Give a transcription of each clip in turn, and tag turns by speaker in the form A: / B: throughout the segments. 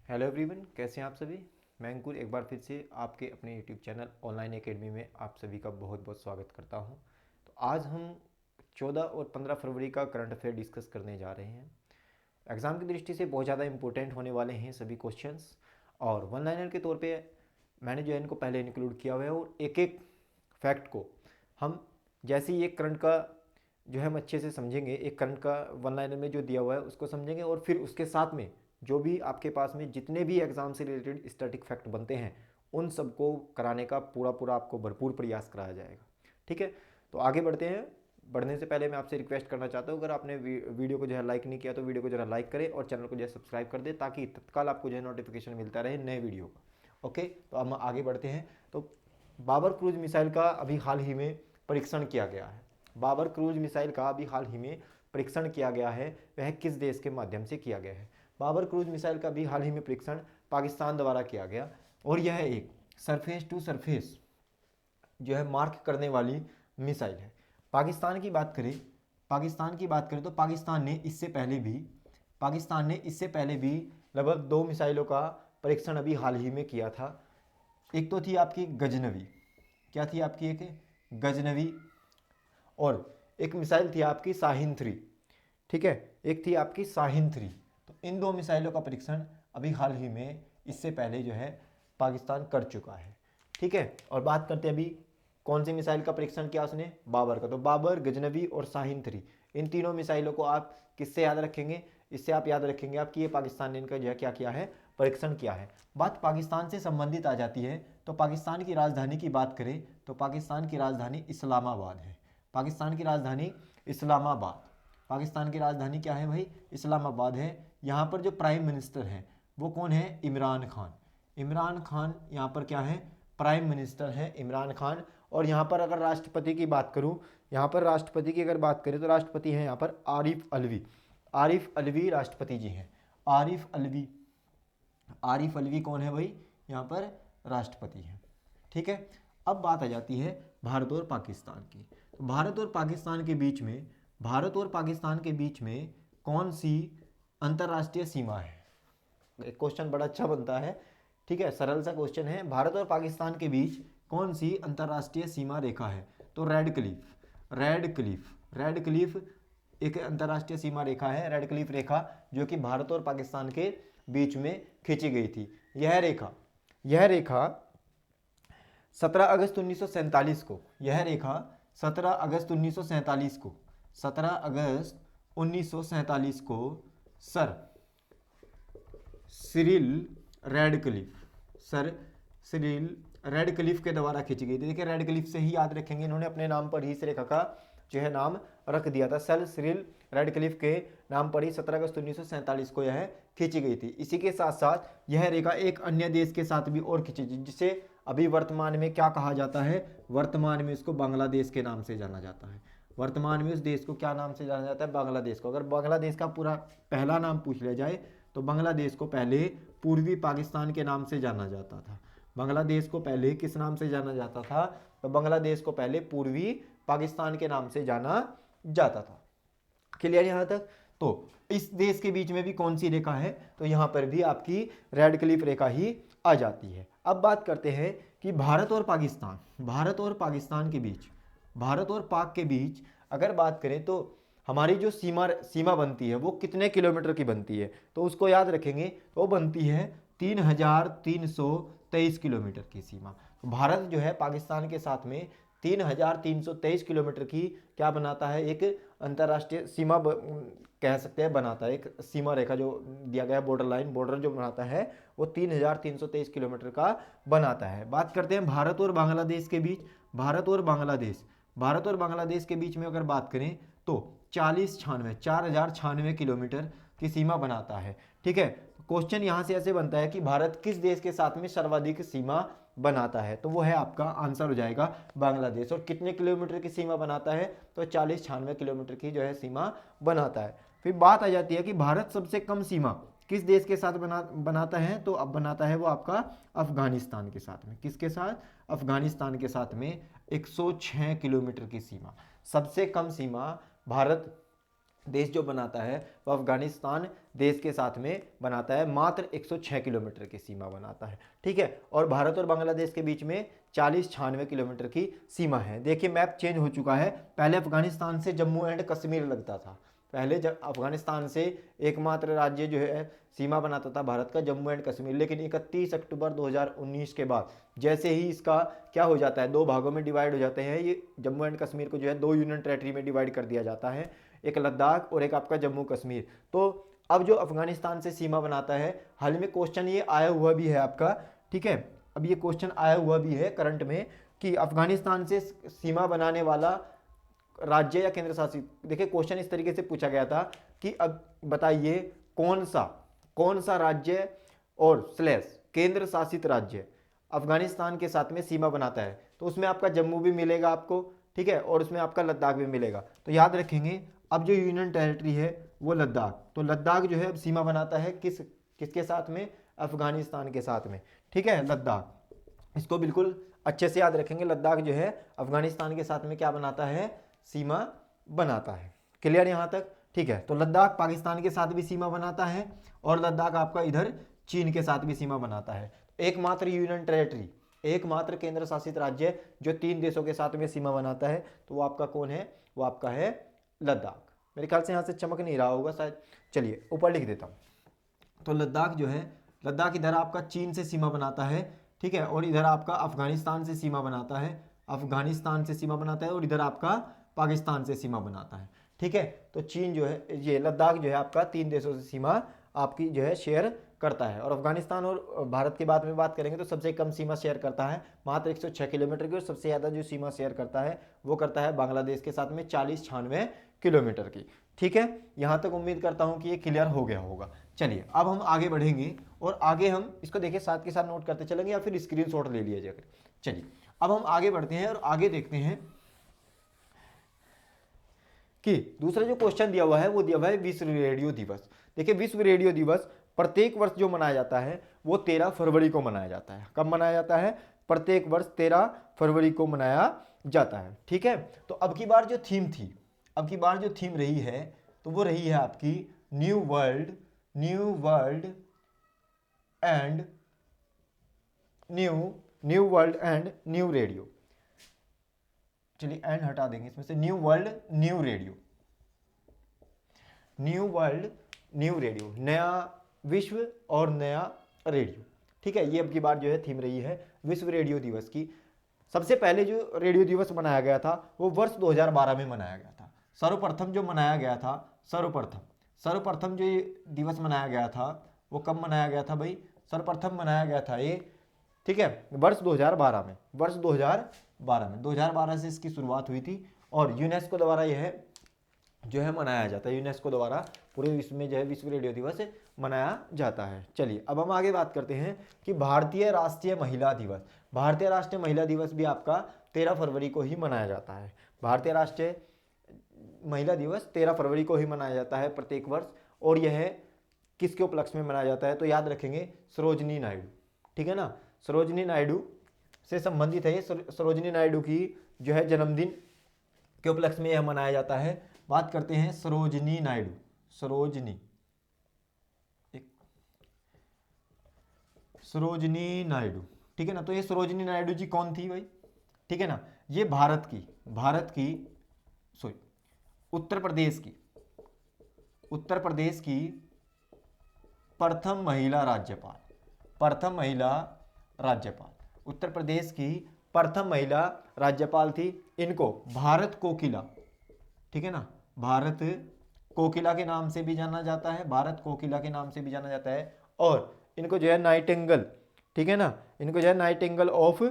A: Hello everyone, कैसे हैं आप सभी। मैं अंकुर एक बार फिर से आपके अपने यूट्यूब चैनल ऑनलाइन एकेडमी में आप सभी का बहुत बहुत स्वागत करता हूं। तो आज हम 14 और 15 फरवरी का करंट अफेयर डिस्कस करने जा रहे हैं। एग्ज़ाम की दृष्टि से बहुत ज़्यादा इंपॉर्टेंट होने वाले हैं सभी क्वेश्चंस, और वन लाइनर के तौर पे मैंने जो है इनको पहले इंक्लूड किया हुआ है, और एक एक फैक्ट को हम जैसे ही एक करंट का जो है हम अच्छे से समझेंगे, एक करंट का वन लाइनर में जो दिया हुआ है उसको समझेंगे, और फिर उसके साथ में जो भी आपके पास में जितने भी एग्जाम से रिलेटेड स्टैटिक फैक्ट बनते हैं उन सबको कराने का पूरा पूरा आपको भरपूर प्रयास कराया जाएगा। ठीक है, तो आगे बढ़ते हैं। बढ़ने से पहले मैं आपसे रिक्वेस्ट करना चाहता हूँ, अगर आपने वीडियो को जो है लाइक नहीं किया तो वीडियो को जरा लाइक करें और चैनल को जो है सब्सक्राइब कर दें, ताकि तत्काल आपको जो है नोटिफिकेशन मिलता रहे नए वीडियो का। ओके, तो हम आगे बढ़ते हैं। तो बाबर क्रूज मिसाइल का अभी हाल ही में परीक्षण किया गया है। बाबर क्रूज मिसाइल का अभी हाल ही में परीक्षण किया गया है, वह किस देश के माध्यम से किया गया है। बाबर क्रूज मिसाइल का भी हाल ही में परीक्षण पाकिस्तान द्वारा किया गया, और यह एक सरफेस टू सरफेस जो है मार्क करने वाली मिसाइल है। पाकिस्तान की बात करें तो पाकिस्तान ने इससे पहले भी लगभग दो मिसाइलों का परीक्षण अभी हाल ही में किया था। एक तो थी आपकी गजनवी, क्या थी आपकी, एक गजनवी, और एक मिसाइल थी आपकी शाहीन 3। ठीक है, एक थी आपकी शाहीन 3। तो इन दो मिसाइलों का परीक्षण अभी हाल ही में इससे पहले जो है पाकिस्तान कर चुका है। ठीक है, और बात करते हैं अभी कौन सी मिसाइल का परीक्षण किया उसने, बाबर का। तो बाबर, गजनवी और शाहीन 3, इन तीनों मिसाइलों को आप किससे याद रखेंगे, इससे आप याद रखेंगे आपकी ये पाकिस्तान ने इनका जो है क्या किया है, परीक्षण किया है। बात पाकिस्तान से संबंधित आ जाती है, तो पाकिस्तान की राजधानी की बात करें तो पाकिस्तान की राजधानी इस्लामाबाद है। पाकिस्तान की राजधानी इस्लामाबाद, पाकिस्तान की राजधानी क्या है भाई, इस्लामाबाद है। यहाँ पर जो प्राइम मिनिस्टर हैं वो कौन है, इमरान खान। इमरान खान यहाँ पर क्या है, प्राइम मिनिस्टर है इमरान खान। और यहाँ पर अगर राष्ट्रपति की बात करूँ, यहाँ पर राष्ट्रपति की अगर बात करें तो राष्ट्रपति हैं यहाँ पर आरिफ अलवी। आरिफ अलवी राष्ट्रपति जी हैं। आरिफ अलवी, आरिफ अलवी कौन है भाई, यहाँ पर राष्ट्रपति हैं। ठीक है, अब बात आ जाती है भारत और पाकिस्तान की। तो भारत और पाकिस्तान के बीच में कौन सी अंतर्राष्ट्रीय सीमा है। एक क्वेश्चन बड़ा अच्छा बनता है। ठीक है, सरल सा क्वेश्चन है, भारत और पाकिस्तान के बीच कौन सी अंतर्राष्ट्रीय सीमा रेखा है। तो रेड क्लिफ एक अंतर्राष्ट्रीय सीमा रेखा है, रेड क्लिफ रेखा, जो कि भारत और पाकिस्तान के बीच में खींची गई थी। यह रेखा 17 अगस्त 1947 को, यह रेखा 17 अगस्त 1947 को, 17 अगस्त 1947 को सर सिरिल रेडक्लिफ के द्वारा खींची गई थी। देखिए, रेडक्लिफ से ही याद रखेंगे, इन्होंने अपने नाम पर ही इस रेखा का जो है नाम रख दिया था। सर सिरिल रेडक्लिफ के नाम पर ही 17 अगस्त 1947 को यह खींची गई थी। इसी के साथ साथ यह रेखा एक अन्य देश के साथ भी और खींची थी, जिसे अभी वर्तमान में क्या कहा जाता है, वर्तमान में इसको बांग्लादेश के नाम से जाना जाता है। वर्तमान में उस देश को क्या नाम से जाना जाता है, बांग्लादेश को। अगर बांग्लादेश का पूरा पहला नाम पूछ लिया जाए तो बांग्लादेश को पहले पूर्वी पाकिस्तान के नाम से जाना जाता था। बांग्लादेश को पहले किस नाम से जाना जाता था, तो बांग्लादेश को पहले पूर्वी पाकिस्तान के नाम से जाना जाता था। क्लियर यहाँ तक। तो इस देश के बीच में भी कौन सी रेखा है, तो यहाँ पर भी आपकी रेड क्लिफ रेखा ही आ जाती है। अब बात करते हैं कि भारत और पाक के बीच अगर बात करें तो हमारी जो सीमा बनती है वो कितने किलोमीटर की बनती है, तो उसको याद रखेंगे, तो वो बनती है 3323 किलोमीटर की सीमा। तो भारत जो है पाकिस्तान के साथ में 3323 किलोमीटर की क्या बनाता है, एक अंतर्राष्ट्रीय सीमा कह सकते हैं बनाता है। एक सीमा रेखा जो दिया गया बॉर्डर जो बनाता है वो 3323 किलोमीटर का बनाता है। बात करते हैं भारत और बांग्लादेश के बीच। भारत और बांग्लादेश के बीच में अगर बात करें तो 4096 किलोमीटर की सीमा बनाता है। ठीक है, क्वेश्चन यहां से ऐसे बनता है कि भारत किस देश के साथ में सर्वाधिक सीमा बनाता है, तो वो है आपका आंसर हो जाएगा बांग्लादेश। और कितने किलोमीटर की सीमा बनाता है, तो 4096 किलोमीटर की जो है सीमा बनाता है। फिर बात आ जाती है कि भारत सबसे कम सीमा किस देश के साथ बनाता है, तो अब बनाता है वो आपका अफगानिस्तान के साथ में। किसके साथ, अफगानिस्तान के साथ में 106 किलोमीटर की सीमा। सबसे कम सीमा भारत देश जो बनाता है वो अफगानिस्तान देश के साथ में बनाता है, मात्र 106 किलोमीटर की सीमा बनाता है, ठीक है। और भारत और बांग्लादेश के बीच में 40-96 किलोमीटर की सीमा है। देखिए मैप चेंज हो चुका है, पहले अफगानिस्तान से जम्मू एंड कश्मीर लगता था, पहले जब अफगानिस्तान से एकमात्र राज्य जो है सीमा बनाता था भारत का जम्मू एंड कश्मीर, लेकिन 31 अक्टूबर 2019 के बाद जैसे ही इसका क्या हो जाता है, दो भागों में डिवाइड हो जाते हैं, ये जम्मू एंड कश्मीर को जो है दो यूनियन टेरेटरी में डिवाइड कर दिया जाता है, एक लद्दाख और एक आपका जम्मू कश्मीर। तो अब जो अफगानिस्तान से सीमा बनाता है, हाल में क्वेश्चन ये आया हुआ भी है आपका, ठीक है, अब ये क्वेश्चन आया हुआ भी है करंट में कि अफगानिस्तान से सीमा बनाने वाला राज्य या केंद्र शासित, देखिए क्वेश्चन इस तरीके से पूछा गया था कि अब बताइए कौन सा राज्य और स्लैश केंद्र शासित राज्य अफगानिस्तान के साथ में सीमा बनाता है, तो उसमें आपका जम्मू भी मिलेगा आपको, ठीक है, और उसमें आपका लद्दाख भी मिलेगा। तो याद रखेंगे अब जो यूनियन टेरिटरी है वो लद्दाख, तो लद्दाख जो है अब सीमा बनाता है किसके साथ में, अफगानिस्तान के साथ में, ठीक है, लद्दाख, इसको बिल्कुल अच्छे से याद रखेंगे, लद्दाख जो है अफगानिस्तान के साथ में क्या बनाता है, सीमा बनाता है। क्लियर यहाँ तक, ठीक है। तो लद्दाख पाकिस्तान के साथ भी सीमा बनाता है और लद्दाख आपका इधर चीन के साथ भी सीमा बनाता है। एकमात्र यूनियन टेरिटरी, एकमात्र केंद्र शासित राज्य जो 3 देशों के साथ में सीमा बनाता है, तो वो आपका कौन है, वो आपका है लद्दाख। मेरे ख्याल से यहाँ से चमक नहीं रहा होगा शायद, चलिए ऊपर लिख देता हूँ। तो लद्दाख जो है, लद्दाख इधर आपका चीन से सीमा बनाता है, ठीक है, और इधर आपका अफगानिस्तान से सीमा बनाता है, अफगानिस्तान से सीमा बनाता है, और इधर आपका पाकिस्तान से सीमा बनाता है, ठीक है। तो चीन जो है, ये लद्दाख जो है आपका 3 देशों से सीमा आपकी जो है शेयर करता है। और अफगानिस्तान और भारत के बाद में बात करेंगे तो सबसे कम सीमा शेयर करता है मात्र 106 किलोमीटर की, और सबसे ज़्यादा जो सीमा शेयर करता है वो करता है बांग्लादेश के साथ में 40-96 किलोमीटर की, ठीक है। यहाँ तक उम्मीद करता हूँ कि ये क्लियर हो गया होगा। चलिए अब हम आगे बढ़ेंगे और आगे हम इसको देखिए साथ के साथ नोट करते चलेंगे या फिर स्क्रीनशॉट ले लिया जाएगा। चलिए अब हम आगे बढ़ते हैं और आगे देखते हैं कि दूसरा जो क्वेश्चन दिया हुआ है वो दिया हुआ है विश्व रेडियो दिवस। देखिए विश्व रेडियो दिवस प्रत्येक वर्ष जो मनाया जाता है वो 13 फरवरी को मनाया जाता है। कब मनाया जाता है, प्रत्येक वर्ष 13 फरवरी को मनाया जाता है, ठीक है। तो अब की बार जो थीम थी, अब की बार जो थीम रही है तो वो रही है आपकी new world and new radio. चलिए एंड हटा देंगे इसमें से, new world new radio, new world new radio, नया विश्व और नया रेडियो, ठीक है। ये अब की बार जो है थीम रही है विश्व रेडियो दिवस की। सबसे पहले जो रेडियो दिवस मनाया गया था वो वर्ष 2012 में मनाया गया था। सर्वप्रथम जो मनाया गया था, सर्वप्रथम जो ये दिवस मनाया गया था वो कब मनाया गया था भाई, सर्वप्रथम मनाया गया था ये, ठीक है, वर्ष 2012 में, वर्ष 2012 से इसकी शुरुआत हुई थी और यूनेस्को द्वारा यह जो है मनाया जाता है, यूनेस्को द्वारा पूरे विश्व में जो है विश्व रेडियो दिवस मनाया जाता है। चलिए अब हम आगे बात करते हैं कि भारतीय राष्ट्रीय महिला दिवस। भारतीय राष्ट्रीय महिला दिवस भी आपका 13 फरवरी को ही मनाया जाता है। भारतीय राष्ट्रीय महिला दिवस 13 फरवरी को ही मनाया जाता है प्रत्येक वर्ष, और यह किसके उपलक्ष्य में मनाया जाता है, तो याद रखेंगे सरोजिनी नायडू, ठीक है ना, सरोजिनी नायडू से संबंधित है। सरोजिनी नायडू की जो है जन्मदिन के उपलक्ष्य में यह मनाया जाता है। बात करते हैं सरोजिनी नायडू, सरोजिनी नायडू, ठीक है ना। तो ये सरोजिनी नायडू जी कौन थी भाई, ठीक है ना, ये भारत की सॉरी उत्तर प्रदेश की प्रथम महिला राज्यपाल, उत्तर प्रदेश की प्रथम महिला राज्यपाल थी। इनको भारत कोकिला, ठीक है ना, भारत कोकिला के नाम से भी जाना जाता है, भारत कोकिला के नाम से भी जाना जाता है। और इनको जो है नाइटिंगेल, ठीक है ना, इनको जो है नाइटिंगेल ऑफ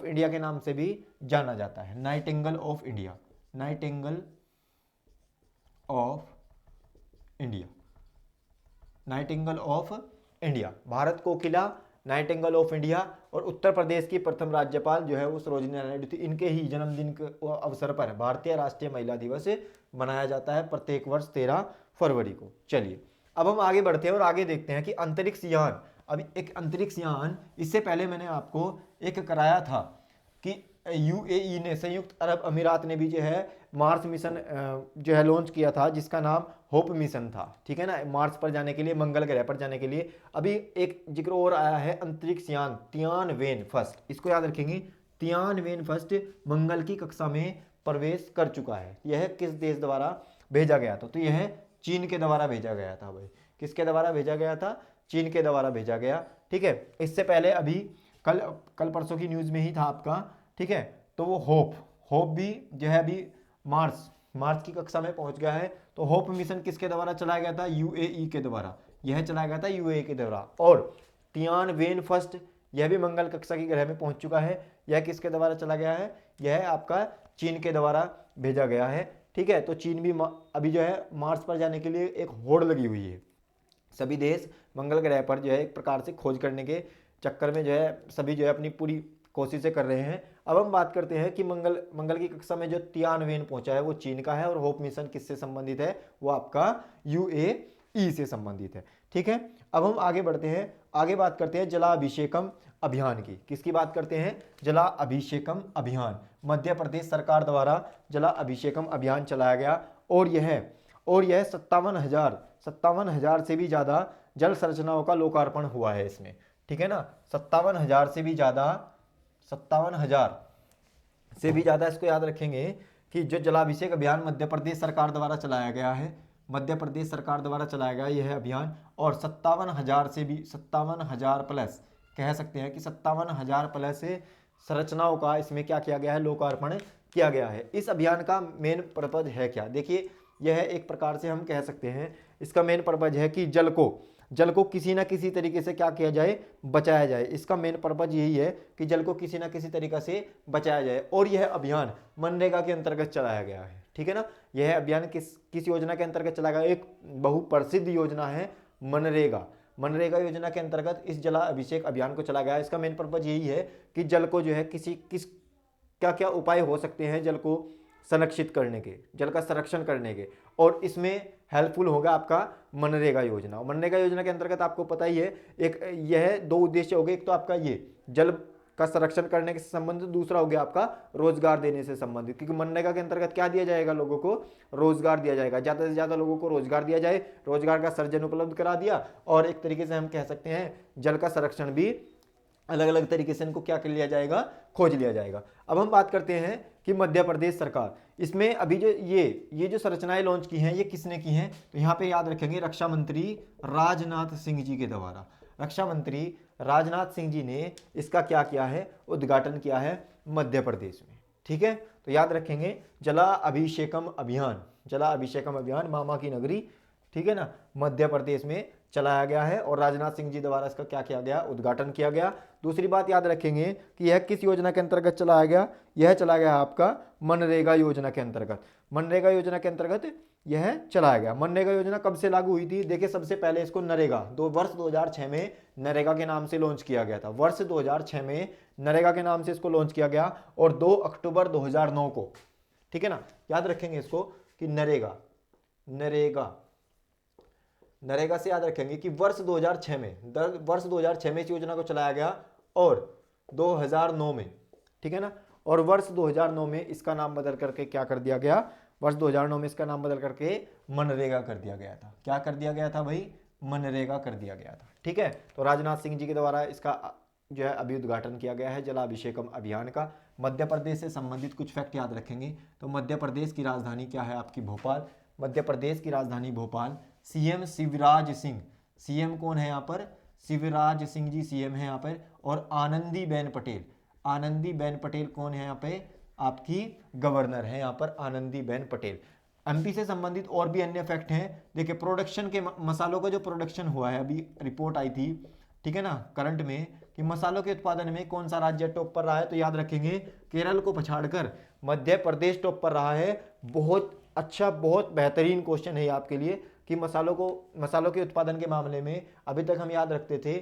A: इंडिया के नाम से भी जाना जाता है, Nightingale of India, Nightingale of India, Bharat Kokila, Nightingale of India. और उत्तर प्रदेश की प्रथम राज्यपाल जो है वो सरोजिनी नायडू थी। इनके ही जन्मदिन के अवसर पर भारतीय राष्ट्रीय महिला दिवस मनाया जाता है प्रत्येक वर्ष 13 फरवरी को। चलिए अब हम आगे बढ़ते हैं और आगे देखते हैं कि अंतरिक्ष यान, अभी एक अंतरिक्ष यान, इससे पहले मैंने आपको एक कराया था कि यूएई ने, संयुक्त अरब अमीरात ने भी जो है मार्स मिशन जो है लॉन्च किया था, जिसका नाम होप मिशन था, ठीक है ना, मार्स पर जाने के लिए, मंगल ग्रह पर जाने के लिए। अभी एक जिक्र और आया है, अंतरिक्ष यान तियानवेन फर्स्ट, इसको याद रखेंगे, तियानवेन फर्स्ट मंगल की कक्षा में प्रवेश कर चुका है। यह किस देश द्वारा भेजा गया था? तो यह चीन के द्वारा भेजा गया था भाई। किसके द्वारा भेजा गया था? चीन के द्वारा भेजा गया, ठीक है। इससे पहले अभी कल परसों की न्यूज़ में ही था आपका, ठीक है। तो वो होप भी जो है अभी मार्स की कक्षा में पहुंच गया है। तो होप मिशन किसके द्वारा चलाया गया था? यूएई के द्वारा, यह चलाया गया था यूएई के द्वारा। और तियानवेन फर्स्ट, यह भी मंगल कक्षा की ग्रह में पहुंच चुका है। यह किसके द्वारा चला गया है? यह आपका चीन के द्वारा भेजा गया है, ठीक है। तो चीन भी अभी जो है मार्स पर जाने के लिए एक होड़ लगी हुई है। सभी देश मंगल ग्रह पर जो है एक प्रकार से खोज करने के चक्कर में जो है सभी जो है अपनी पूरी कोशिशें कर रहे हैं। अब हम बात करते हैं कि मंगल की कक्षा में जो तियानवेन पहुंचा है वो चीन का है, और होप मिशन किससे संबंधित है? वो आपका यूएई से संबंधित है, ठीक है। अब हम आगे बढ़ते हैं, आगे बात करते हैं जलाभिषेकम अभियान की। किसकी बात करते हैं? जलाभिषेकम अभियान। मध्य प्रदेश सरकार द्वारा जलाभिषेकम अभियान चलाया गया, और यह 57,000 से भी ज़्यादा जल संरचनाओं का लोकार्पण हुआ है इसमें, ठीक है ना। 57,000 से भी ज़्यादा इसको याद रखेंगे कि जो जलाभिषेक अभियान मध्य प्रदेश सरकार द्वारा चलाया गया है, मध्य प्रदेश सरकार द्वारा चलाया गया यह अभियान। और 57,000 प्लस, कह सकते हैं कि 57,000 प्लस संरचनाओं का इसमें क्या किया गया है? लोकार्पण किया गया है। इस अभियान का मेन पर्पज है क्या? देखिए, यह एक प्रकार से हम कह सकते हैं इसका मेन पर्पज है कि जल को किसी ना किसी तरीके से क्या किया जाए? बचाया जाए। इसका मेन पर्पज यही है कि जल को किसी ना किसी तरीके से बचाया जाए। और यह अभियान मनरेगा के अंतर्गत चलाया गया है, ठीक है ना। यह अभियान किस योजना के अंतर्गत चलाया गया? एक बहुप्रसिद्ध योजना है मनरेगा योजना के अंतर्गत इस जलाभिषेक अभियान को चलाया गया है। इसका मेन पर्पज यही है कि जल को जो है क्या क्या उपाय हो सकते हैं जल को संरक्षित करने के, जल का संरक्षण करने के, और इसमें हेल्पफुल होगा आपका मनरेगा योजना। मनरेगा योजना के अंतर्गत आपको पता ही है, एक यह दो उद्देश्य हो गए, एक तो आपका ये जल का संरक्षण करने से संबंधित, दूसरा हो गया आपका रोजगार देने से संबंधित। क्योंकि मनरेगा के अंतर्गत क्या दिया जाएगा? लोगों को रोजगार दिया जाएगा, ज़्यादा से ज़्यादा लोगों को रोजगार दिया जाए, रोजगार का सर्जन उपलब्ध करा दिया, और एक तरीके से हम कह सकते हैं जल का संरक्षण भी अलग अलग तरीके से इनको क्या कर लिया जाएगा? खोज लिया जाएगा। अब हम बात करते हैं कि मध्य प्रदेश सरकार, इसमें अभी जो ये जो संरचनाएं लॉन्च की हैं, ये किसने की हैं? तो यहाँ पे याद रखेंगे रक्षा मंत्री राजनाथ सिंह जी के द्वारा। रक्षा मंत्री राजनाथ सिंह जी ने इसका क्या किया है? उद्घाटन किया है मध्य प्रदेश में, ठीक है। तो याद रखेंगे जलाभिषेकम अभियान मामा की नगरी, ठीक है ना, मध्य प्रदेश में चलाया गया है, और राजनाथ सिंह जी द्वारा इसका क्या किया गया? उद्घाटन किया गया। दूसरी बात याद रखेंगे कि यह किस योजना के अंतर्गत चलाया गया? यह चलाया गया आपका मनरेगा योजना के अंतर्गत। मनरेगा योजना के अंतर्गत यह चलाया गया। मनरेगा योजना कब से लागू हुई थी? देखिए, सबसे पहले इसको वर्ष 2006 में नरेगा के नाम से लॉन्च किया गया था। वर्ष 2006 में नरेगा के नाम से इसको लॉन्च किया गया, और 2 अक्टूबर 2009 को, ठीक है ना, याद रखेंगे इसको कि नरेगा से याद रखेंगे कि वर्ष 2006 में इस योजना को चलाया गया, और 2009 में, ठीक है ना, और वर्ष 2009 में इसका नाम बदल करके क्या कर दिया गया? वर्ष 2009 में इसका नाम बदल करके मनरेगा कर दिया गया था। क्या कर दिया गया था भाई? मनरेगा कर दिया गया था, ठीक है। तो राजनाथ सिंह जी के द्वारा इसका जो है अभी उद्घाटन किया गया है जलाभिषेकम अभियान का। मध्य प्रदेश से संबंधित कुछ फैक्ट याद रखेंगे। तो मध्य प्रदेश की राजधानी क्या है? आपकी भोपाल। मध्य प्रदेश की राजधानी भोपाल। सीएम शिवराज सिंह, सीएम कौन है यहाँ पर? शिवराज सिंह जी सीएम है यहाँ पर। और आनंदीबेन पटेल कौन है यहाँ पे? आपकी गवर्नर है यहाँ पर आनंदीबेन पटेल। एमपी से संबंधित और भी अन्य फैक्ट हैं। देखिए, प्रोडक्शन के मसालों का जो प्रोडक्शन हुआ है, अभी रिपोर्ट आई थी, ठीक है ना, करंट में, कि मसालों के उत्पादन में कौन सा राज्य टॉप पर रहा है? तो याद रखेंगे केरल को पछाड़कर मध्य प्रदेश टॉप पर रहा है। बहुत अच्छा, बहुत बेहतरीन क्वेश्चन है आपके लिए कि मसालों के उत्पादन के मामले में अभी तक हम याद रखते थे,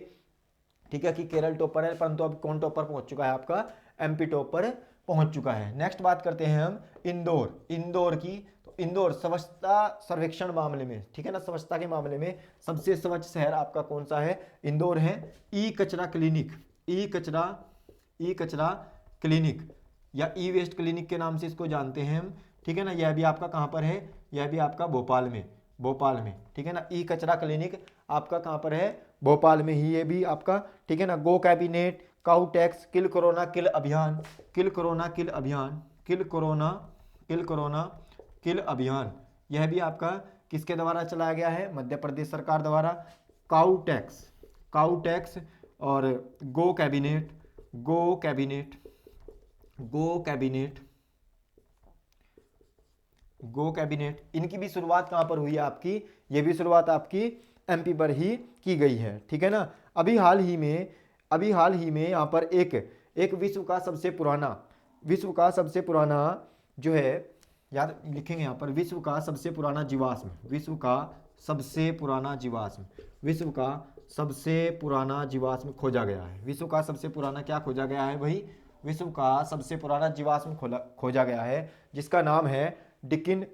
A: ठीक है, कि केरल टॉप पर है, परंतु अब कौन टॉप पर पहुंच चुका है? आपका एमपी टॉप पर पहुंच चुका है। नेक्स्ट बात करते हैं हम इंदौर की। तो इंदौर स्वच्छता सर्वेक्षण मामले में, ठीक है ना, स्वच्छता के मामले में सबसे स्वच्छ शहर आपका कौन सा है? इंदौर है। ई कचरा क्लिनिक या ई वेस्ट क्लिनिक के नाम से इसको जानते हैं हम। ठीक है ना। यह भी आपका कहाँ पर है, यह भी आपका भोपाल में, भोपाल में, ठीक है ना। ई कचरा क्लिनिक आपका कहाँ पर है, भोपाल में ही, ये भी आपका, ठीक है ना। गो cabinet, cow tax, kill corona kill अभियान, किल कोरोना किल अभियान, किल कोरोना, किल कोरोना किल अभियान, यह भी आपका किसके द्वारा चलाया गया है, मध्य प्रदेश सरकार द्वारा। काउ टैक्स, काउ टैक्स और गो कैबिनेट, गो कैबिनेट, गो कैबिनेट, गो कैबिनेट, इनकी भी शुरुआत कहां पर हुई है आपकी, ये भी शुरुआत आपकी एमपी पर ही की गई है, ठीक है ना। अभी हाल ही में यहाँ पर एक विश्व का सबसे पुराना, विश्व का सबसे पुराना जो है, याद लिखेंगे यहाँ पर, विश्व का सबसे पुराना जीवाश्म, विश्व का सबसे पुराना जीवाश्म, विश्व का सबसे पुराना जीवाश्म खोजा गया है। विश्व का सबसे पुराना क्या खोजा गया है भाई, विश्व का सबसे पुराना जीवाश्म खोजा गया है, जिसका नाम है डिकिन,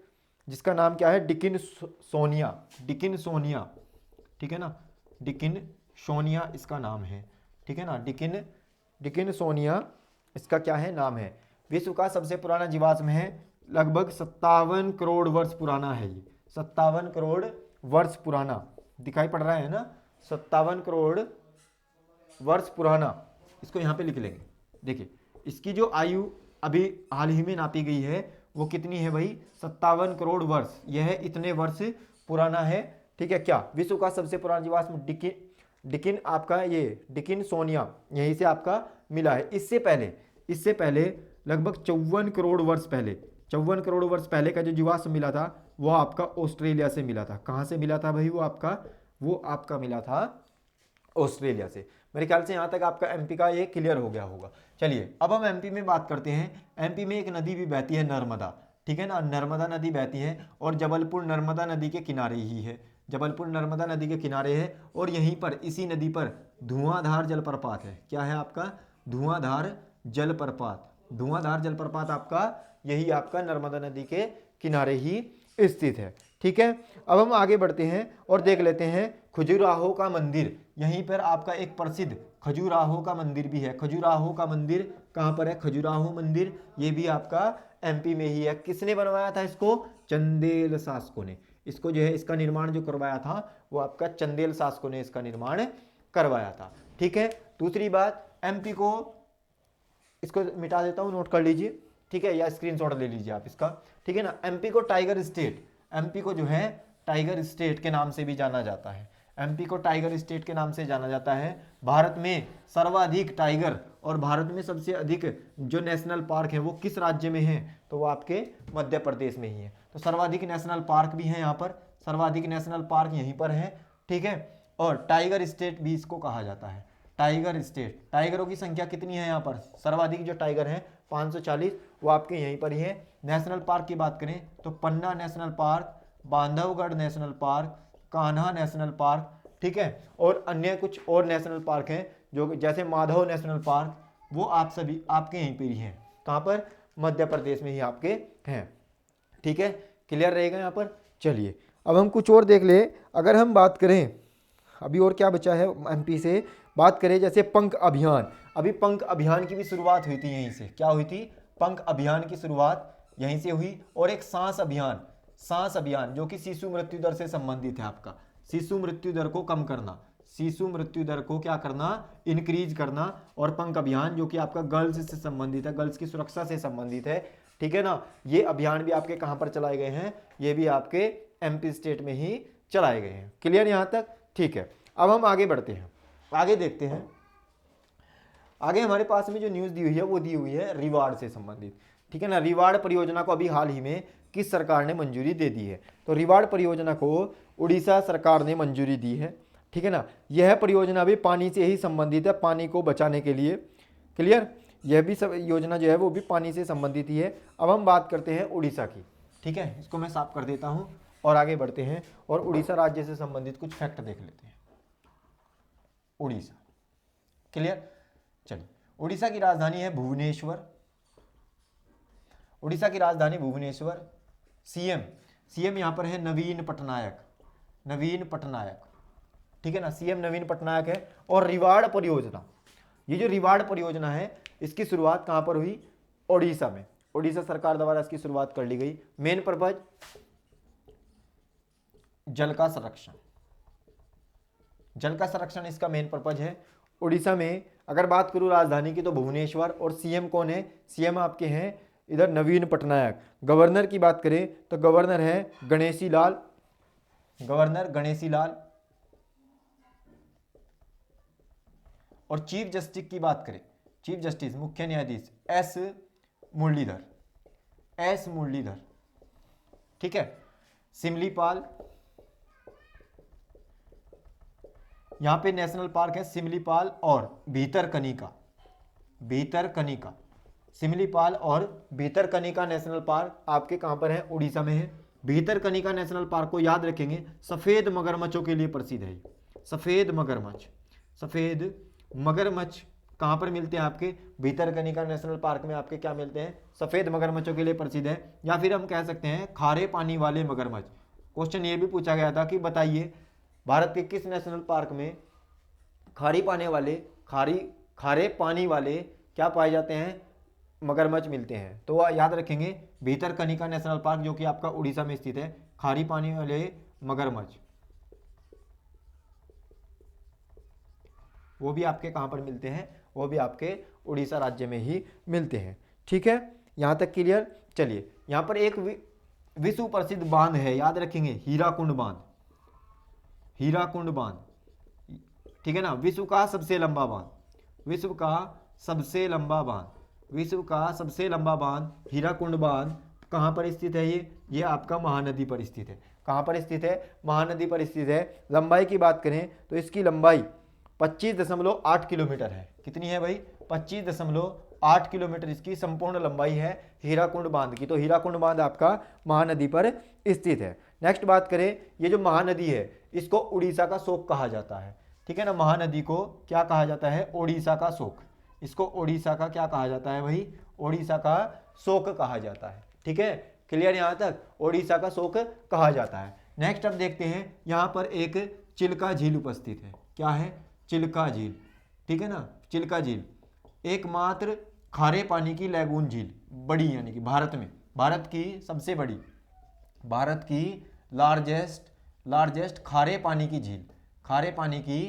A: जिसका नाम क्या है, डिकिन सोनिया, डिकिन सोनिया, ठीक है ना, डिकिन सोनिया इसका नाम है, ठीक है ना। डिकिन, डिकिन सोनिया इसका क्या है, नाम है। विश्व का सबसे पुराना जीवाश्म है, लगभग 57 करोड़ वर्ष पुराना है ये, 57 करोड़ वर्ष पुराना, दिखाई पड़ रहा है ना, 57 करोड़ वर्ष पुराना, इसको यहाँ पे लिख लेंगे। देखिए इसकी जो आयु अभी हाल ही में नापी गई है वो कितनी है भाई, 57 करोड़ वर्ष, यह इतने वर्ष पुराना है, ठीक है। क्या विश्व का सबसे पुराना जीवाश्म डिकिन, डिकिन आपका ये डिकिन सोनिया यहीं से आपका मिला है। इससे पहले लगभग 54 करोड़ वर्ष पहले, 54 करोड़ वर्ष पहले का जो जीवाश्म मिला था वो आपका ऑस्ट्रेलिया से मिला था। कहाँ से मिला था भाई, वो आपका मिला था ऑस्ट्रेलिया से। मेरे ख्याल से यहाँ तक आपका एमपी का ये क्लियर हो गया होगा। चलिए अब हम एमपी में बात करते हैं। एमपी में एक नदी भी बहती है, नर्मदा, ठीक है ना, नर्मदा नदी बहती है और जबलपुर नर्मदा नदी के किनारे ही है, जबलपुर नर्मदा नदी के किनारे है। और यहीं पर इसी नदी पर धुआंधार जलप्रपात है, क्या है आपका, धुआंधार जलप्रपात, धुआंधार जलप्रपात आपका यही आपका नर्मदा नदी के किनारे ही स्थित है, ठीक है। अब हम आगे बढ़ते हैं और देख लेते हैं खजुराहो का मंदिर। यहीं पर आपका एक प्रसिद्ध खजुराहो का मंदिर भी है। खजुराहो का मंदिर कहाँ पर है, खजुराहो मंदिर, ये भी आपका एमपी में ही है। किसने बनवाया था इसको, चंदेल शासकों ने, इसको जो है इसका निर्माण जो करवाया था वो आपका चंदेल शासकों ने इसका निर्माण करवाया था, ठीक है। दूसरी बात, एमपी को, इसको मिटा देता हूँ, नोट कर लीजिए, ठीक है, या स्क्रीनशॉट ले लीजिए आप इसका, ठीक है ना। एमपी को टाइगर स्टेट, एमपी को जो है टाइगर स्टेट के नाम से भी जाना जाता है, एमपी को टाइगर स्टेट के नाम से जाना जाता है। भारत में सर्वाधिक टाइगर और भारत में सबसे अधिक जो नेशनल पार्क है वो किस राज्य में है, तो वो आपके मध्य प्रदेश में ही है। तो सर्वाधिक नेशनल पार्क भी है यहाँ पर, सर्वाधिक नेशनल पार्क यहीं पर है, ठीक है। और टाइगर स्टेट भी इसको कहा जाता है, टाइगर स्टेट। टाइगरों की संख्या कितनी है यहाँ पर, सर्वाधिक जो टाइगर हैं 540, वो आपके यहीं पर ही है। नेशनल पार्क की बात करें तो Panna national park, Bandhavgarh national park, Kanha national park, ठीक है। और अन्य कुछ और नेशनल पार्क हैं जो जैसे माधव नेशनल पार्क, वो आप सभी आपके यहीं पर ही हैं। कहाँ पर, मध्य प्रदेश में ही आपके हैं, ठीक है। क्लियर रहेगा यहाँ पर। चलिए अब हम कुछ और देख ले। अगर हम बात करें अभी और क्या बचा है एमपी से, बात करें जैसे पंख अभियान। अभी पंख अभियान की भी शुरुआत हुई थी यहीं से, क्या हुई थी, पंख अभियान की शुरुआत यहीं से हुई। और एक सांस अभियान, सांस अभियान जो कि शिशु मृत्यु दर से संबंधित है आपका, शिशु मृत्यु दर को कम करना, शिशु मृत्यु दर को क्या करना, इंक्रीज करना। और पंख अभियान जो कि आपका गर्ल्स से संबंधित है, गर्ल्स की सुरक्षा से संबंधित है, ठीक है ना। ये अभियान भी आपके कहां पर चलाए गए हैं, ये भी आपके एमपी स्टेट में ही चलाए गए हैं। क्लियर यहां तक, ठीक है। अब हम आगे बढ़ते हैं, आगे देखते हैं। आगे हमारे पास में जो न्यूज़ दी हुई है वो दी हुई है रिवाड़ से संबंधित, ठीक है ना। रिवाड़ परियोजना को अभी हाल ही में किस सरकार ने मंजूरी दे दी है, तो रिवाड़ परियोजना को उड़ीसा सरकार ने मंजूरी दी है, ठीक है ना। यह परियोजना भी पानी से ही संबंधित है, पानी को बचाने के लिए। क्लियर, यह भी सब योजना जो है वो भी पानी से संबंधित ही है। अब हम बात करते हैं उड़ीसा की, ठीक है, इसको मैं साफ कर देता हूँ और आगे बढ़ते हैं और उड़ीसा राज्य से संबंधित कुछ फैक्ट देख लेते हैं। उड़ीसा, क्लियर। चलिए, उड़ीसा की राजधानी है भुवनेश्वर, उड़ीसा की राजधानी भुवनेश्वर। सीएम यहां पर है नवीन पटनायक, नवीन पटनायक, ठीक है ना, सीएम नवीन पटनायक है। और रिवाड़ परियोजना, ये जो रिवाड़ परियोजना है इसकी शुरुआत कहां पर हुई, ओडिशा में, उड़ीसा सरकार द्वारा इसकी शुरुआत कर ली गई। मेन पर्पज जल का संरक्षण, जल का संरक्षण इसका मेन पर्पज है। उड़ीसा में अगर बात करूं राजधानी की तो भुवनेश्वर, और सीएम कौन है, सीएम आपके हैं इधर नवीन पटनायक। गवर्नर की बात करें तो गवर्नर है गणेशी लाल, गवर्नर गणेशी लाल। और चीफ जस्टिस की बात करें, चीफ जस्टिस मुख्य न्यायाधीश एस मुरलीधर, एस मुरलीधर, ठीक है। सिमलीपाल, यहां पे नेशनल पार्क है सिमलीपाल और भीतरकनिका, भीतरकनिका, सिमलीपाल और भीतरकनिका नेशनल पार्क आपके कहां पर है, उड़ीसा में है। भीतरकनिका नेशनल पार्क को याद रखेंगे, सफेद मगरमच्छों के लिए प्रसिद्ध है। सफेद मगरमच्छ, सफेद मगरमच्छ कहां पर मिलते हैं आपके, भीतरकनिका नेशनल पार्क में आपके क्या मिलते हैं, सफेद मगरमच्छों के लिए प्रसिद्ध है। या फिर हम कह सकते हैं खारे पानी वाले मगरमच्छ। क्वेश्चन ये भी पूछा गया था कि बताइए भारत के किस नेशनल पार्क में खारे पानी वाले क्या पाए जाते हैं, मगरमच्छ मिलते हैं। तो याद रखेंगे भीतरकनिका नेशनल पार्क जो कि आपका उड़ीसा में स्थित है, खारी पानी वाले मगरमच्छ वो भी आपके कहां पर मिलते हैं, वो भी आपके उड़ीसा राज्य में ही मिलते हैं। ठीक है, यहां तक क्लियर। चलिए यहां पर एक विश्व प्रसिद्ध बांध है, याद रखेंगे हीराकुंड बांध, हीराकुंड बांध, ठीक है ना। विश्व का सबसे लंबा बांध, विश्व का सबसे लंबा बांध, विश्व का सबसे लंबा बांध हीराकुंड बांध कहां पर स्थित है, ये आपका महानदी पर स्थित है। कहां पर स्थित है, महानदी पर स्थित है। लंबाई की बात करें तो इसकी लंबाई 25.8 किलोमीटर है। कितनी है भाई, 25.8 किलोमीटर इसकी संपूर्ण लंबाई है हीराकुंड बांध की। तो हीराकुंड बांध आपका महानदी पर स्थित है। नेक्स्ट बात करें, ये जो महानदी है इसको उड़ीसा का शोक कहा जाता है, ठीक है ना। महानदी को क्या कहा जाता है, ओडिशा का शोक। इसको ओडिशा का क्या कहा जाता है भाई, ओडिशा का शोक कहा जाता है। ठीक है, क्लियर यहां तक, ओडिशा का शोक कहा जाता है। नेक्स्ट अब देखते हैं, यहां पर एक चिल्का झील उपस्थित है। क्या है, चिल्का झील, ठीक है ना। चिल्का झील एकमात्र खारे पानी की लैगून झील, बड़ी यानी कि भारत में, भारत की सबसे बड़ी, भारत की लार्जेस्ट खारे पानी की झील, खारे पानी की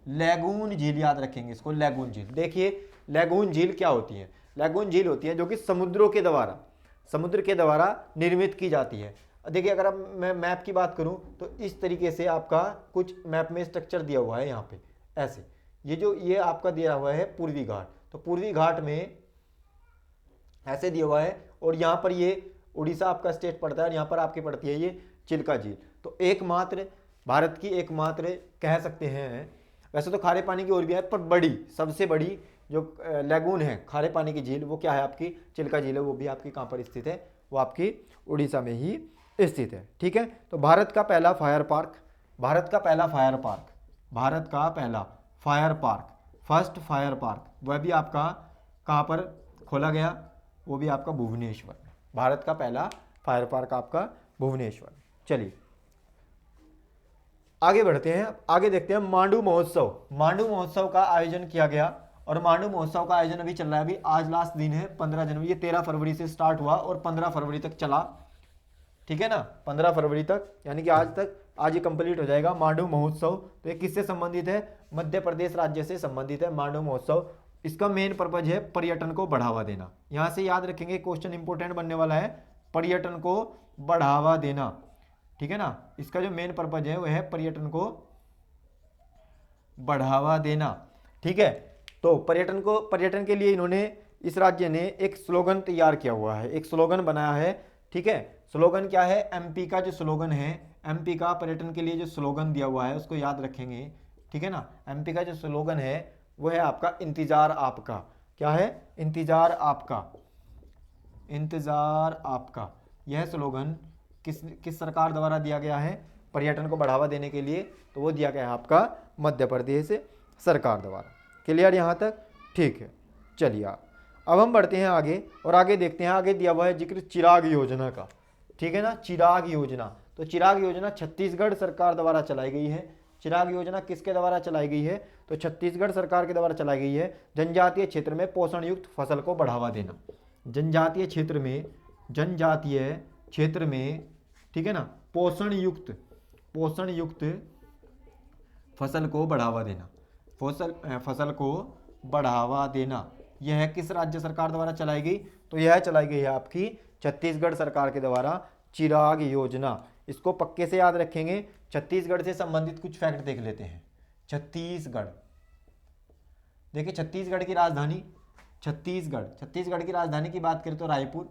A: लैगून झील, याद रखेंगे इसको, लैगून झील। देखिए लैगून झील क्या होती है, लैगून झील होती है जो कि समुद्र के द्वारा निर्मित की जाती है। देखिए अगर अब मैं मैप की बात करूं तो इस तरीके से आपका कुछ मैप में स्ट्रक्चर दिया हुआ है। यहाँ पे ऐसे ये आपका दिया हुआ है पूर्वी घाट, तो पूर्वी घाट में ऐसे दिया हुआ है, और यहाँ पर ये उड़ीसा आपका स्टेट पड़ता है, और यहाँ पर आपकी पड़ती है ये चिल्का झील। तो एकमात्र, भारत की एकमात्र कह सकते हैं, वैसे तो खारे पानी की और भी है पर बड़ी, सबसे बड़ी जो लैगून है खारे पानी की झील वो क्या है आपकी, चिल्का झील है। वो भी आपकी कहाँ पर स्थित है, वो आपकी उड़ीसा में ही स्थित है। ठीक है, तो भारत का पहला फायर पार्क, भारत का पहला फायर पार्क, भारत का पहला fire park, first fire park, वह भी आपका कहाँ पर खोला गया, वो भी आपका भुवनेश्वर। भारत का पहला फायर पार्क आपका भुवनेश्वर। चलिए आगे बढ़ते हैं, आगे देखते हैं मांडू महोत्सव। मांडू महोत्सव का आयोजन किया गया, और मांडू महोत्सव का आयोजन अभी चल रहा है, अभी आज लास्ट दिन है 15 जनवरी, ये 13 फरवरी से स्टार्ट हुआ और 15 फरवरी तक चला। ठीक है ना, 15 फरवरी तक, यानी कि आज तक, आज ये कंप्लीट हो जाएगा मांडू महोत्सव। तो ये किससे संबंधित है, मध्य प्रदेश राज्य से संबंधित है मांडू महोत्सव। इसका मेन पर्पज है पर्यटन को बढ़ावा देना। यहां से याद रखेंगे, क्वेश्चन इंपोर्टेंट बनने वाला है, पर्यटन को बढ़ावा देना। ठीक है ना, इसका जो मेन पर्पज है वह है पर्यटन को बढ़ावा देना। ठीक है, तो पर्यटन के लिए इन्होंने, इस राज्य ने एक स्लोगन तैयार किया हुआ है, एक स्लोगन बनाया है। ठीक है, स्लोगन क्या है, एमपी का जो स्लोगन है, एमपी का पर्यटन के लिए जो स्लोगन दिया हुआ है उसको याद रखेंगे। ठीक है ना, एमपी का जो स्लोगन है वो है आपका इंतजार आपका। क्या है, इंतजार आपका, इंतजार आपका। यह स्लोगन किस सरकार द्वारा दिया गया है, पर्यटन को बढ़ावा देने के लिए, तो वो दिया गया है आपका मध्य प्रदेश सरकार द्वारा। क्लियर यहाँ तक, ठीक है। चलिए अब हम बढ़ते हैं आगे, और आगे देखते हैं, आगे दिया हुआ है जिक्र चिराग योजना का। ठीक है ना, चिराग योजना, तो चिराग योजना छत्तीसगढ़ सरकार द्वारा चलाई गई है। चिराग योजना किसके द्वारा चलाई गई है, तो छत्तीसगढ़ सरकार के द्वारा चलाई गई है। जनजातीय क्षेत्र में पोषण युक्त फसल को बढ़ावा देना, जनजातीय क्षेत्र में, जनजातीय क्षेत्र में, ठीक है ना, पोषण युक्त फसल को बढ़ावा देना, फसल को बढ़ावा देना, यह किस राज्य सरकार द्वारा चलाई गई? तो यह चलाई गई है आपकी छत्तीसगढ़ सरकार के द्वारा चिराग योजना। इसको पक्के से याद रखेंगे। छत्तीसगढ़ से संबंधित कुछ फैक्ट देख लेते हैं। छत्तीसगढ़, देखिए छत्तीसगढ़ की राजधानी, छत्तीसगढ़ की राजधानी की बात करें तो रायपुर,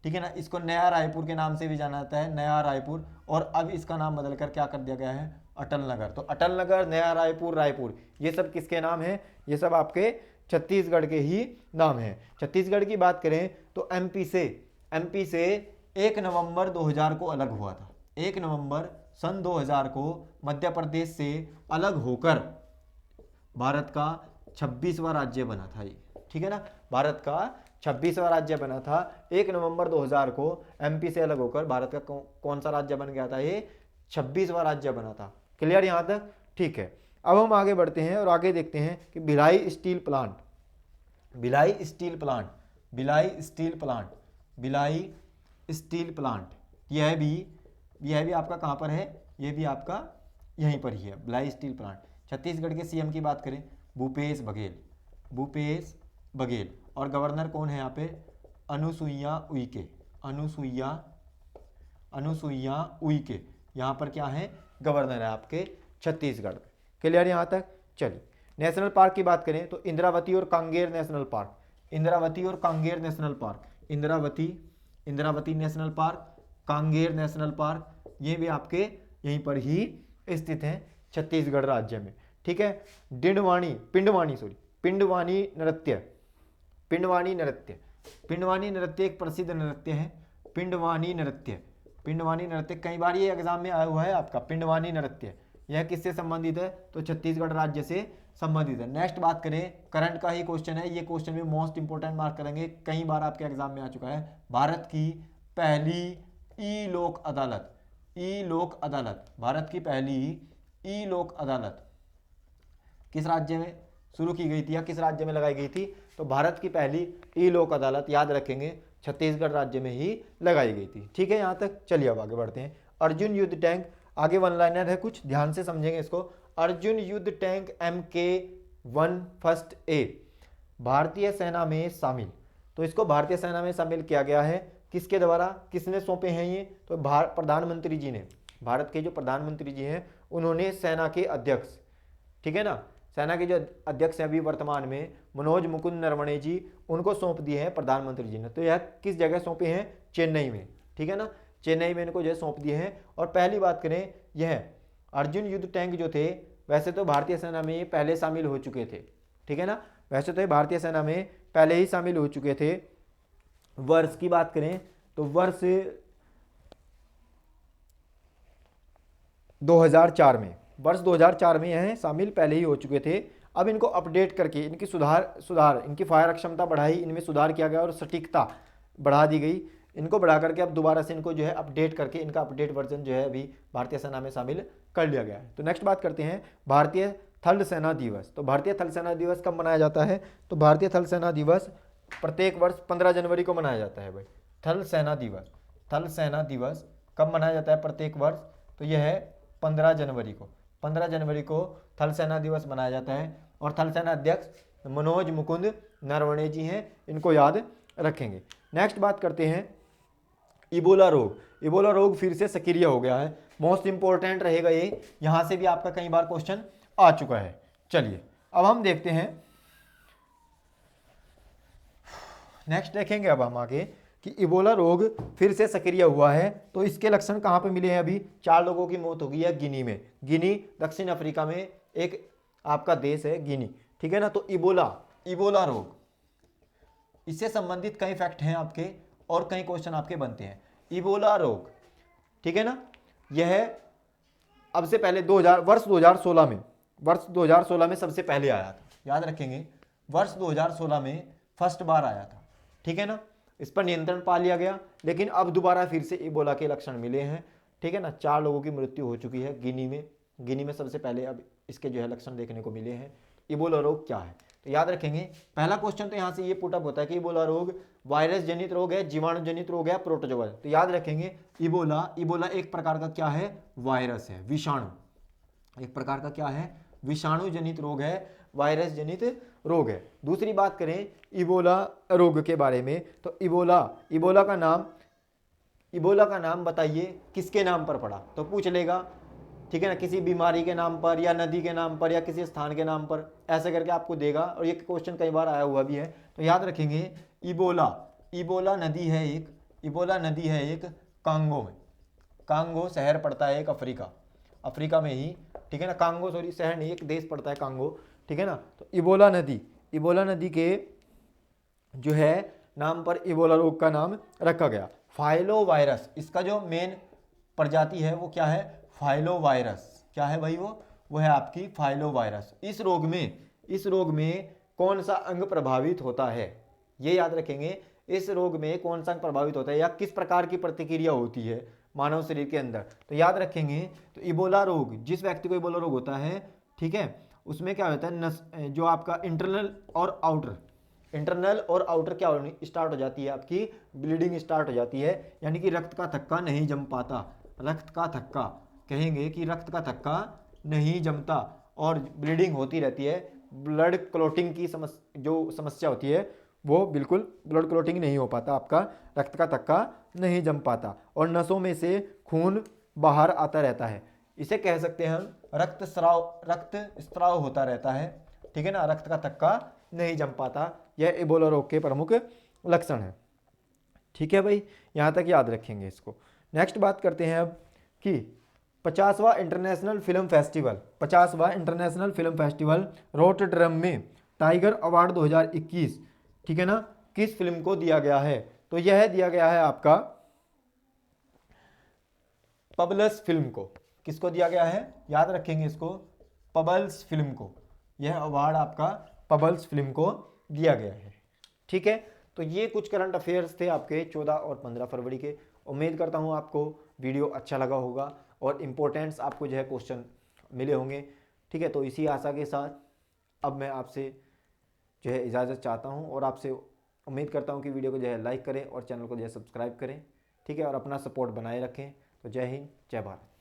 A: ठीक है ना। इसको नया रायपुर के नाम से भी जाना जाता है, नया रायपुर, और अब इसका नाम बदलकर क्या कर दिया गया है? अटल नगर। तो अटल नगर, नया रायपुर, रायपुर, ये सब किसके नाम हैं? ये सब आपके छत्तीसगढ़ के ही नाम हैं। छत्तीसगढ़ की बात करें तो एमपी से 1 नवंबर 2000 को अलग हुआ था। 1 नवंबर सन 2000 को मध्य प्रदेश से अलग होकर भारत का 26वां राज्य बना था ये, ठीक है ना। भारत का 26वां राज्य बना था। 1 नवंबर 2000 को एमपी से अलग होकर भारत का कौन सा राज्य बन गया था? ये 26वां राज्य बना था। क्लियर यहां तक? ठीक है। अब हम आगे बढ़ते हैं और आगे देखते हैं कि भिलाई स्टील प्लांट, यह भी आपका कहां पर है? यह भी आपका यहीं पर ही है, भिलाई स्टील प्लांट। छत्तीसगढ़ के सीएम की बात करें, भूपेश बघेल, और गवर्नर कौन है यहाँ पे? अनुसुईया उइके, यहाँ पर क्या है? गवर्नर है आपके छत्तीसगढ़ में। क्लियर यहाँ तक? चलिए, नेशनल पार्क की बात करें तो इंद्रावती और Kanger national park, Indravati national park, Kanger national park, ये भी आपके यहीं पर ही स्थित हैं छत्तीसगढ़ राज्य में, ठीक है। पिंडवानी नृत्य एक प्रसिद्ध नृत्य है। पिंडवानी नृत्य कई बार ये एग्जाम में आया हुआ है आपका। पिंडवानी नृत्य यह किससे संबंधित है? तो छत्तीसगढ़ राज्य से संबंधित है। नेक्स्ट बात करें, करंट का ही क्वेश्चन है, ये क्वेश्चन भी मोस्ट इंपोर्टेंट मार्क करेंगे, कई बार आपके एग्जाम में आ चुका है। भारत की पहली ई लोक अदालत किस राज्य में शुरू की गई थी या किस राज्य में लगाई गई थी? तो भारत की पहली ई लोक अदालत, याद रखेंगे, छत्तीसगढ़ राज्य में ही लगाई गई थी, ठीक है। यहाँ तक चलिए अब आगे बढ़ते हैं। अर्जुन युद्ध टैंक, आगे वन लाइनर है, कुछ ध्यान से समझेंगे इसको। अर्जुन युद्ध टैंक MK1 फर्स्ट ए भारतीय सेना में शामिल, तो इसको भारतीय सेना में शामिल किया गया है। किसके द्वारा, किसने सौंपे हैं ये? तो प्रधानमंत्री जी ने, भारत के जो प्रधानमंत्री जी हैं उन्होंने सेना के अध्यक्ष, ठीक है ना, सेना के जो अध्यक्ष हैं अभी वर्तमान में मनोज मुकुंद नरवणे जी, उनको सौंप दिए हैं प्रधानमंत्री जी ने। तो यह किस जगह सौंपे हैं? चेन्नई में, ठीक है ना, चेन्नई में इनको जो है सौंप दिए हैं। और पहली बात करें, यह अर्जुन युद्ध टैंक जो थे, वैसे तो भारतीय सेना में पहले शामिल हो चुके थे, ठीक है ना, वैसे तो भारतीय सेना में पहले ही शामिल हो चुके थे। वर्ष की बात करें तो वर्ष 2004 में यह शामिल पहले ही हो चुके थे। अब इनको अपडेट करके इनकी सुधार इनकी फायर क्षमता बढ़ाई, इनमें सुधार किया गया और सटीकता बढ़ा दी गई। इनको बढ़ा करके अब दोबारा से इनको जो है अपडेट करके इनका अपडेट वर्जन जो है अभी भारतीय सेना में शामिल कर लिया गया है। तो नेक्स्ट बात करते हैं भारतीय थल सेना दिवस। तो भारतीय थल सेना दिवस कब मनाया जाता है? तो भारतीय थल सेना दिवस प्रत्येक वर्ष 15 जनवरी को मनाया जाता है भाई। थल सेना दिवस कब मनाया जाता है प्रत्येक वर्ष? तो यह है 15 जनवरी को थल सेना दिवस मनाया जाता है। और थल सेना अध्यक्ष मनोज मुकुंद नरवणे जी हैं, इनको याद रखेंगे। नेक्स्ट बात करते हैं इबोला रोग फिर से सक्रिय हो गया है। मोस्ट इंपोर्टेंट रहेगा ये, यहां से भी आपका कई बार क्वेश्चन आ चुका है। चलिए अब हम देखते हैं, नेक्स्ट देखेंगे अब हम आगे कि इबोला रोग फिर से सक्रिय हुआ है। तो इसके लक्षण कहां पे मिले हैं? अभी 4 लोगों की मौत हो गई है गिनी में। गिनी दक्षिण अफ्रीका में एक आपका देश है गिनी, ठीक है ना। तो इबोला रोग, इससे संबंधित कई फैक्ट हैं आपके और कई क्वेश्चन आपके बनते हैं। इबोला रोग, ठीक है ना, यह अब से पहले वर्ष 2016 में सबसे पहले आया था, याद रखेंगे, वर्ष 2016 में फर्स्ट बार आया था, ठीक है ना। इस पर नियंत्रण पा लिया गया, लेकिन अब दोबारा फिर से इबोला के लक्षण मिले हैं, ठीक है ना। 4 लोगों की मृत्यु हो चुकी है गिनी में सबसे पहले अब इसके जो है लक्षण देखने को मिले हैं। इबोला रोग क्या है? तो याद रखेंगे पहला क्वेश्चन तो यहाँ से ये पुटअप होता है कि इबोला रोग वायरस जनित रोग है, जीवाणु जनित रोग है, प्रोटोजोआ। तो याद रखेंगे इबोला एक प्रकार का क्या है, वायरस है, विषाणु, एक प्रकार का क्या है, विषाणु जनित रोग है, वायरस जनित रोग है। दूसरी बात करें इबोला रोग के बारे में, तो इबोला का नाम बताइए किसके नाम पर पड़ा, तो पूछ लेगा, ठीक है ना, किसी बीमारी के नाम पर या नदी के नाम पर या किसी स्थान के नाम पर, ऐसे करके आपको देगा। और ये क्वेश्चन कई बार आया हुआ भी है। तो याद रखेंगे इबोला नदी है एक कांगो में, कांगो शहर पड़ता है एक अफ्रीका में ही, ठीक है ना, कांगो सॉरी शहर नहीं, एक देश पड़ता है कांगो, ठीक है ना। तो इबोला नदी के जो है नाम पर इबोला रोग का नाम रखा गया। फाइलोवायरस, इसका जो मेन प्रजाति है वो क्या है, फाइलोवायरस, क्या है भाई वो है आपकी फाइलोवायरस। इस रोग में कौन सा अंग प्रभावित होता है, ये याद रखेंगे, इस रोग में कौन सा अंग प्रभावित होता है या किस प्रकार की प्रतिक्रिया होती है मानव शरीर के अंदर। तो याद रखेंगे, तो इबोला रोग, जिस व्यक्ति को इबोला रोग होता है, ठीक है, उसमें क्या होता है, जो आपका इंटरनल और आउटर क्या होनी स्टार्ट हो जाती है, आपकी ब्लीडिंग स्टार्ट हो जाती है, यानी कि रक्त का थक्का नहीं जम पाता, रक्त का थक्का कहेंगे कि रक्त का थक्का नहीं जमता और ब्लीडिंग होती रहती है। ब्लड क्लॉटिंग की जो समस्या होती है वो बिल्कुल ब्लड क्लॉटिंग नहीं हो पाता, आपका रक्त का थक्का नहीं जम पाता और नसों में से खून बाहर आता रहता है। इसे कह सकते हैं हम रक्त स्राव होता रहता है, ठीक है ना, रक्त का थक्का नहीं जम पाता। यह इबोला रोग के प्रमुख लक्षण है, ठीक है भाई, यहाँ तक याद रखेंगे इसको। नेक्स्ट बात करते हैं अब कि 50वां इंटरनेशनल फिल्म फेस्टिवल रोटरडैम में टाइगर अवार्ड 2021, ठीक है ना, किस फिल्म को दिया गया है, तो यह दिया गया है आपका पबल्स फिल्म को। किसको दिया गया है, याद रखेंगे इसको, पबल्स फिल्म को, यह अवार्ड आपका पबल्स फिल्म को दिया गया है, ठीक है। तो ये कुछ करंट अफेयर्स थे आपके 14 और 15 फरवरी के। उम्मीद करता हूँ आपको वीडियो अच्छा लगा होगा और इम्पोर्टेंट्स आपको जो है क्वेश्चन मिले होंगे, ठीक है। तो इसी आशा के साथ अब मैं आपसे जो है इजाज़त चाहता हूँ और आपसे उम्मीद करता हूँ कि वीडियो को जो है लाइक करें और चैनल को जो है सब्सक्राइब करें, ठीक है, और अपना सपोर्ट बनाए रखें। तो जय हिंद, जय भारत।